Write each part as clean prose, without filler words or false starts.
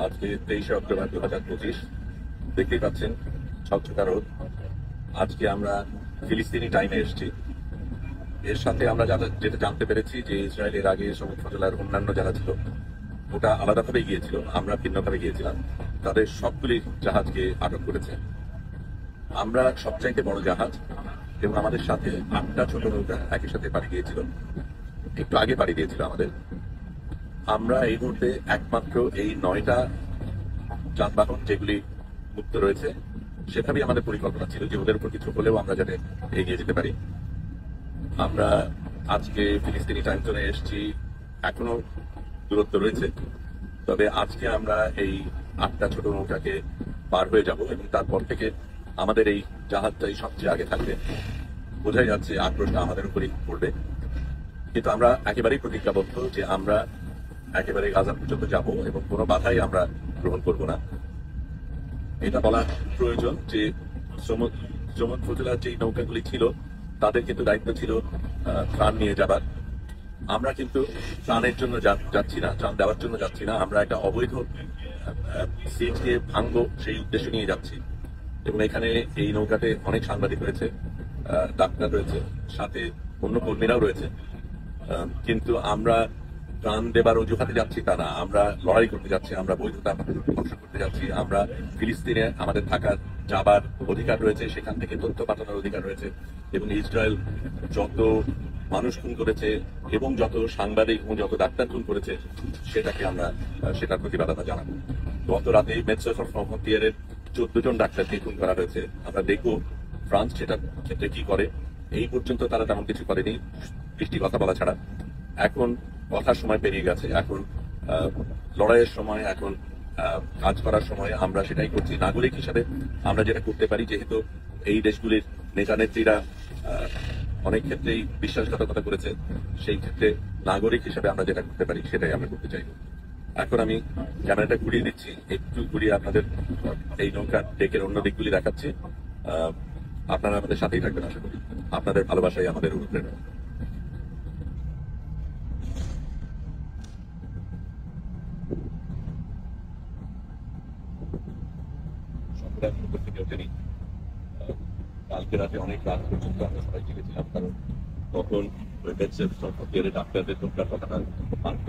আজকে 23শে অক্টোবর 2025। দেখতেই পাচ্ছেন ছকছকা রোদ। আজকে আমরা ফিলিস্তিনি টাইমে এসেছি। এর সাথে আমরা যেটা জানতে পেরেছি যে ইসরায়েলের আগে সমুদ্র জেলার অন্যান্য যারা ছিল ওটা আলাদাভাবে গিয়েছিল, আমরা ভিন্নভাবে গিয়েছিলাম। তাদের সবগুলি জাহাজকে আটক করেছে। আমরা সবচাইতে বড় জাহাজ এবং আমাদের সাথে 8টা ছোট নৌকা একই সাথে পাড়ি দিয়েছিল, একটু আগে পাড়ি দিয়েছিল আমাদের। আমরা এই মুহূর্তে একমাত্র এই 9টা যানবাহন যেগুলি মুক্ত রয়েছে সেভাবেই আমাদের পরিকল্পনা ছিল যে ওদের উপর কিছু হলেও আমরা যাতে এগিয়ে যেতে পারি। আমরা আজকে ফিলিস্তিনি টাইম জোনে এসেছি, এখনো দূরত্ব রয়েছে, তবে আজকে আমরা এই 8টা ছোট নৌকাকে পার হয়ে যাব এবং তারপর থেকে আমাদের এই জাহাজটাই সবচেয়ে আগে থাকবে। বোঝাই যাচ্ছে আক্রোশটা আমাদের উপরই পড়বে, কিন্তু আমরা একেবারেই প্রতিজ্ঞাবদ্ধ যে আমরা একেবারে গাজা পর্যন্ত যাব এবং কোনো বাধাই আমরা গ্রহণ করব না। এটা বলা প্রয়োজন যে সমুদ্র জেলার যে নৌকাগুলি ছিল তাদের কিন্তু দায়িত্ব ছিল ত্রাণ নিয়ে যাবার। আমরা কিন্তু ত্রাণের জন্য যাচ্ছি না, ত্রাণ দেওয়ার জন্য যাচ্ছি না। আমরা একটা অবৈধ সিজকে ভাঙবো সেই উদ্দেশ্য নিয়ে যাচ্ছি। এবং এখানে এই নৌকাতে অনেক সাংবাদিক রয়েছে, ডাক্তার রয়েছে, সাথে অন্য কর্মীরাও রয়েছে। কিন্তু আমরা ত্রাণ দেবার অজুহাতে যাচ্ছি তা না, আমরা লড়াই করতে যাচ্ছি, আমরা বৈধতা ধ্বংস করতে যাচ্ছি। আমরা ফিলিস্তিনে আমাদের থাকার যাবার অধিকার রয়েছে, সেখান থেকে তথ্য পাঠানোর অধিকার রয়েছে। এবং ইসরায়েল যত মানুষ খুন করেছে এবং যত সাংবাদিক এবং যত ডাক্তার খুন করেছে সেটার প্রতিবাদ আমরা জানাবো। গত রাতে মেডসেফর ফ্রন্টিয়ারের 14 জন ডাক্তারকে খুন করা হয়েছে। আমরা দেখব ফ্রান্স সেটার ক্ষেত্রে কি করে। এই পর্যন্ত তারা তেমন কিছু করেনি, বৃষ্টি কথা বলা ছাড়া। এখন কথার সময় পেরিয়ে গেছে, এখন লড়াইয়ের সময়, এখন কাজ করার সময়। আমরা সেটাই করছি নাগরিক হিসাবে। আমরা যেটা করতে পারি, যেহেতু এই দেশগুলির নেতা নেত্রীরা অনেক ক্ষেত্রেই বিশ্বাসঘাতকতা করেছে, সেই ক্ষেত্রে নাগরিক হিসাবে আমরা যেটা করতে পারি সেটাই আমরা করতে চাই। এখন আমি ক্যামেরাটা ঘুরিয়ে দিচ্ছি, একটু ঘুরিয়ে আপনাদের এই নৌকার ডেকের অন্য দিকগুলি দেখাচ্ছি। আপনারা আমাদের সাথেই থাকবেন, আশা করি। আপনাদের ভালোবাসাই আমাদের অনুপ্রেরণা। থেকে ওঠেনি। কালকে রাতে অনেক রাত পর্যন্ত আমরা সবাই জেগেছিলাম, কারণ তখন ডাক্তারদের টোটকার কথাটা মাত্র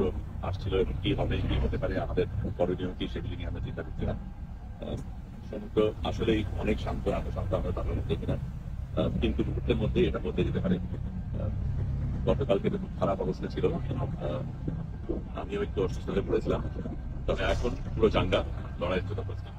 আসছিল এবং কি হবে, কি হতে পারে, আমাদের করণীয় কি, সেগুলি নিয়ে আমরা চিন্তা করছিলাম। সমুদ্র আসলেই অনেক শান্ত, এত শান্ত আমরা তার দেখি না, কিন্তু মুহূর্তের মধ্যে এটা বলতে যেতে পারে। গতকালকে খুব খারাপ অবস্থা ছিল, আমিও একটু অসুস্থ হয়ে পড়েছিলাম, তবে এখন পুরো চাঙ্গা, লড়াইয়ের জন্য প্রস্তুত।